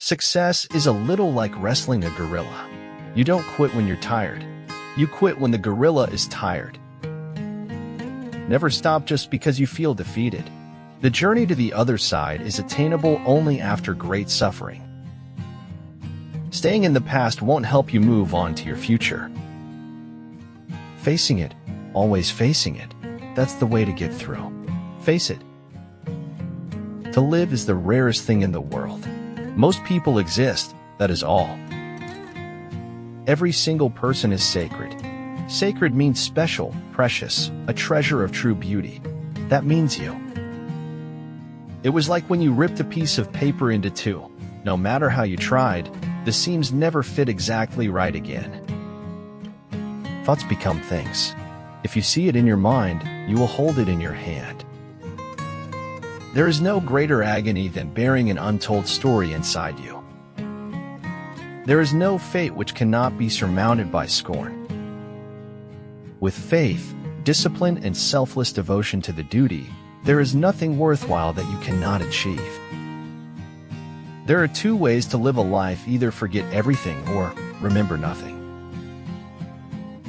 Success is a little like wrestling a gorilla. You don't quit when you're tired. You quit when the gorilla is tired. Never stop just because you feel defeated. The journey to the other side is attainable only after great suffering. Staying in the past won't help you move on to your future. Facing it, always facing it, that's the way to get through. Face it. To live is the rarest thing in the world. Most people exist, that is all. Every single person is sacred. Sacred means special, precious, a treasure of true beauty. That means you. It was like when you ripped a piece of paper into two. No matter how you tried, the seams never fit exactly right again. Thoughts become things. If you see it in your mind, you will hold it in your hand. There is no greater agony than bearing an untold story inside you. There is no fate which cannot be surmounted by scorn. With faith, discipline, and selfless devotion to the duty, there is nothing worthwhile that you cannot achieve. There are two ways to live a life: either forget everything or remember nothing.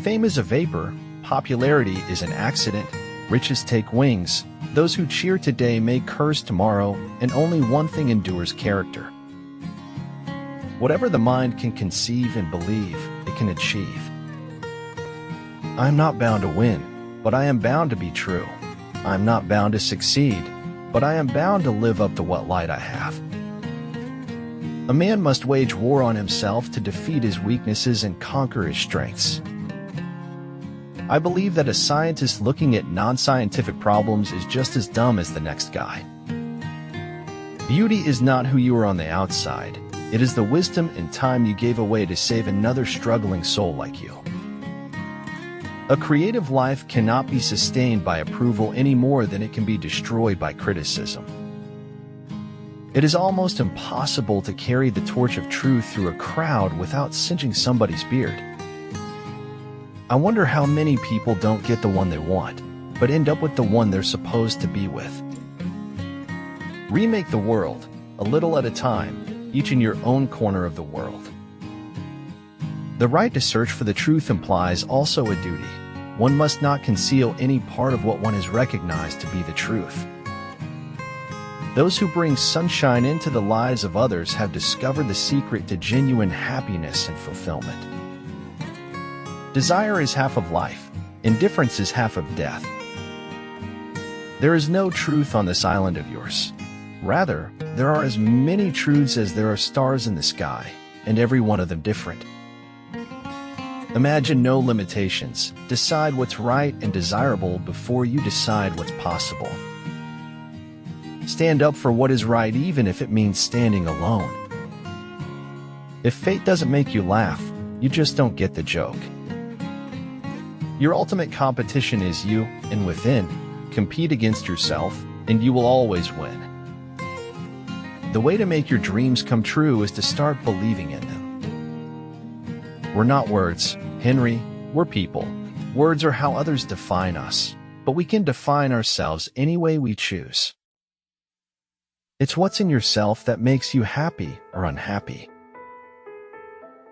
Fame is a vapor, popularity is an accident, riches take wings. Those who cheer today may curse tomorrow, and only one thing endures: character. Whatever the mind can conceive and believe, it can achieve. I am not bound to win, but I am bound to be true. I am not bound to succeed, but I am bound to live up to what light I have. A man must wage war on himself to defeat his weaknesses and conquer his strengths. I believe that a scientist looking at non-scientific problems is just as dumb as the next guy. Beauty is not who you are on the outside. It is the wisdom and time you gave away to save another struggling soul like you. A creative life cannot be sustained by approval any more than it can be destroyed by criticism. It is almost impossible to carry the torch of truth through a crowd without singeing somebody's beard. I wonder how many people don't get the one they want, but end up with the one they're supposed to be with. Remake the world, a little at a time, each in your own corner of the world. The right to search for the truth implies also a duty. One must not conceal any part of what one has recognized to be the truth. Those who bring sunshine into the lives of others have discovered the secret to genuine happiness and fulfillment. Desire is half of life. Indifference is half of death. There is no truth on this island of yours. Rather, there are as many truths as there are stars in the sky, and every one of them different. Imagine no limitations. Decide what's right and desirable before you decide what's possible. Stand up for what is right even if it means standing alone. If fate doesn't make you laugh, you just don't get the joke. Your ultimate competition is you, and within, compete against yourself, and you will always win. The way to make your dreams come true is to start believing in them. We're not words, Henry, we're people. Words are how others define us, but we can define ourselves any way we choose. It's what's in yourself that makes you happy or unhappy.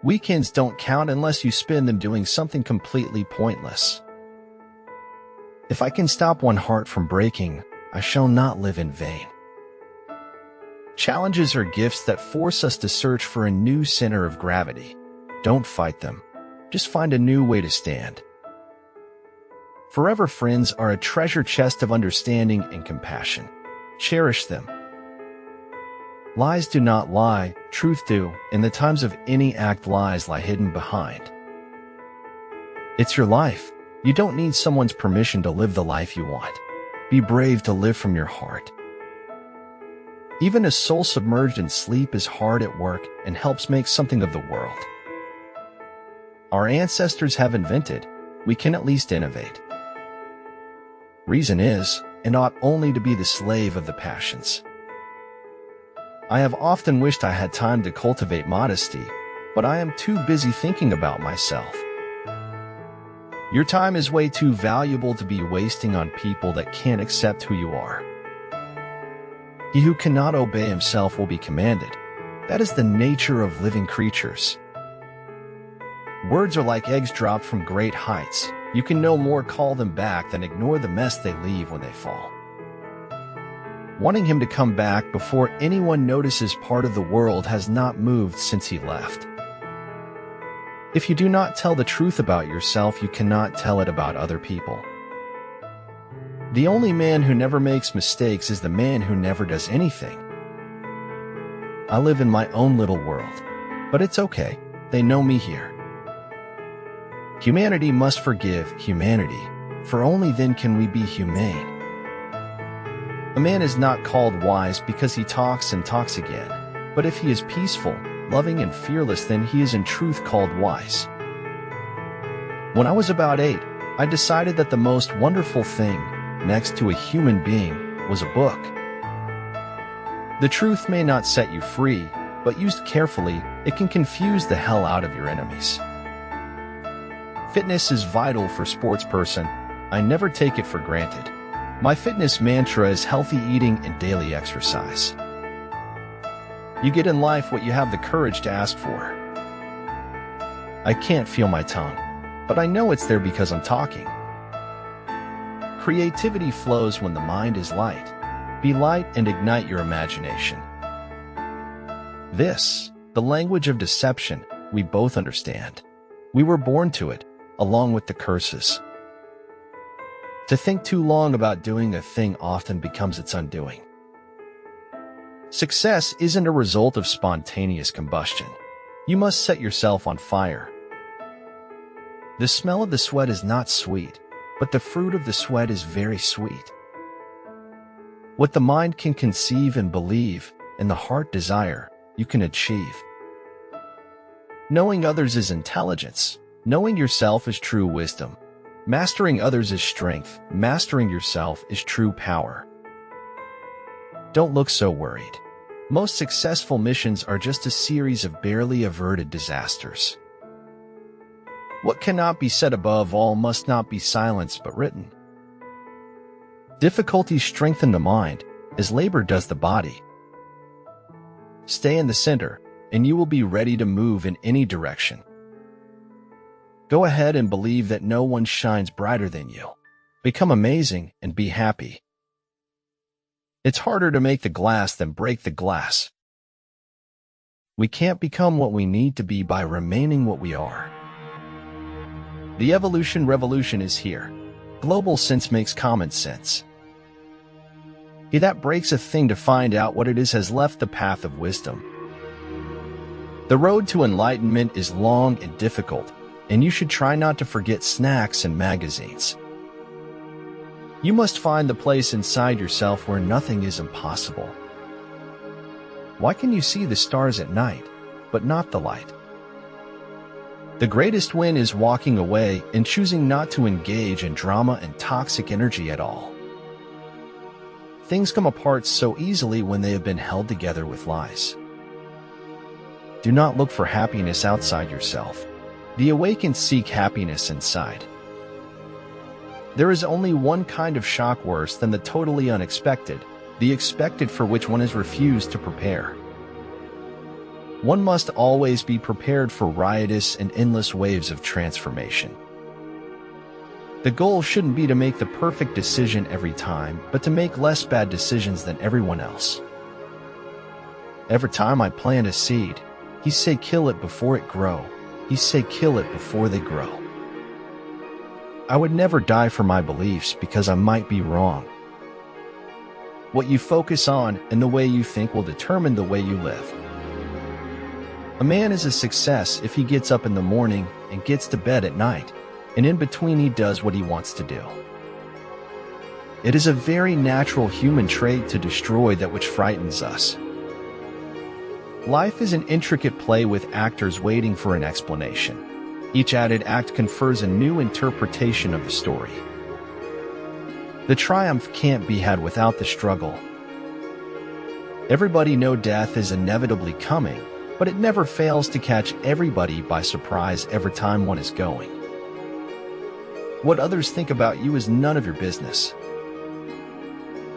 Weekends don't count unless you spend them doing something completely pointless. If I can stop one heart from breaking, I shall not live in vain. Challenges are gifts that force us to search for a new center of gravity. Don't fight them. Just find a new way to stand. Forever friends are a treasure chest of understanding and compassion. Cherish them. Lies do not lie, truth do. In the times of any act, lies lie hidden behind. It's your life. You don't need someone's permission to live the life you want. Be brave to live from your heart. Even a soul submerged in sleep is hard at work and helps make something of the world. Our ancestors have invented, we can at least innovate. Reason is, and ought only to be the slave of the passions. I have often wished I had time to cultivate modesty, but I am too busy thinking about myself. Your time is way too valuable to be wasting on people that can't accept who you are. He who cannot obey himself will be commanded. That is the nature of living creatures. Words are like eggs dropped from great heights. You can no more call them back than ignore the mess they leave when they fall. Wanting him to come back before anyone notices part of the world has not moved since he left. If you do not tell the truth about yourself, you cannot tell it about other people. The only man who never makes mistakes is the man who never does anything. I live in my own little world, but it's okay. They know me here. Humanity must forgive humanity, for only then can we be humane. A man is not called wise because he talks and talks again, but if he is peaceful, loving, and fearless, then he is in truth called wise. When I was about 8, I decided that the most wonderful thing, next to a human being, was a book. The truth may not set you free, but used carefully, it can confuse the hell out of your enemies. Fitness is vital for sports person. I never take it for granted. My fitness mantra is healthy eating and daily exercise. You get in life what you have the courage to ask for. I can't feel my tongue, but I know it's there because I'm talking. Creativity flows when the mind is light. Be light and ignite your imagination. This, the language of deception, we both understand. We were born to it, along with the curses. To think too long about doing a thing often becomes its undoing. Success isn't a result of spontaneous combustion. You must set yourself on fire. The smell of the sweat is not sweet, but the fruit of the sweat is very sweet. What the mind can conceive and believe, and the heart desire, you can achieve. Knowing others is intelligence. Knowing yourself is true wisdom. Mastering others is strength. Mastering yourself is true power. Don't look so worried. Most successful missions are just a series of barely averted disasters. What cannot be said above all must not be silenced but written. Difficulties strengthen the mind, as labor does the body. Stay in the center, and you will be ready to move in any direction. Go ahead and believe that no one shines brighter than you. Become amazing and be happy. It's harder to make the glass than break the glass. We can't become what we need to be by remaining what we are. The evolution revolution is here. Global sense makes common sense. He that breaks a thing to find out what it is has left the path of wisdom. The road to enlightenment is long and difficult, and you should try not to forget snacks and magazines. You must find the place inside yourself where nothing is impossible. Why can you see the stars at night, but not the light? The greatest win is walking away and choosing not to engage in drama and toxic energy at all. Things come apart so easily when they have been held together with lies. Do not look for happiness outside yourself. The awakened seek happiness inside. There is only one kind of shock worse than the totally unexpected, the expected for which one has refused to prepare. One must always be prepared for riotous and endless waves of transformation. The goal shouldn't be to make the perfect decision every time, but to make less bad decisions than everyone else. Every time I plant a seed, he say kill it before it grow. He say kill it before they grow. I would never die for my beliefs because I might be wrong. What you focus on and the way you think will determine the way you live. A man is a success if he gets up in the morning and gets to bed at night, and in between he does what he wants to do. It is a very natural human trait to destroy that which frightens us. Life is an intricate play with actors waiting for an explanation. Each added act confers a new interpretation of the story. The triumph can't be had without the struggle. Everybody knows death is inevitably coming, but it never fails to catch everybody by surprise every time one is going. What others think about you is none of your business.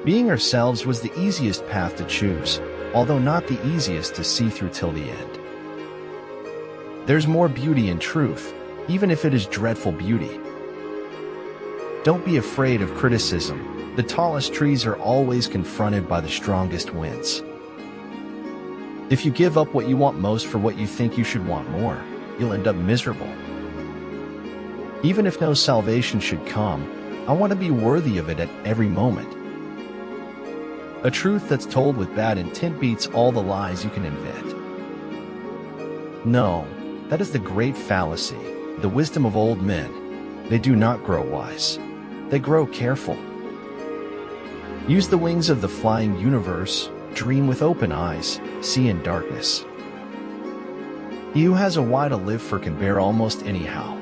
Being ourselves was the easiest path to choose. although not the easiest to see through till the end. There's more beauty in truth, even if it is dreadful beauty. Don't be afraid of criticism. The tallest trees are always confronted by the strongest winds. If you give up what you want most for what you think you should want more, you'll end up miserable. Even if no salvation should come, I want to be worthy of it at every moment. A truth that's told with bad intent beats all the lies you can invent. No, that is the great fallacy, the wisdom of old men. They do not grow wise. They grow careful. Use the wings of the flying universe, dream with open eyes, see in darkness. He who has a why to live for can bear almost anyhow.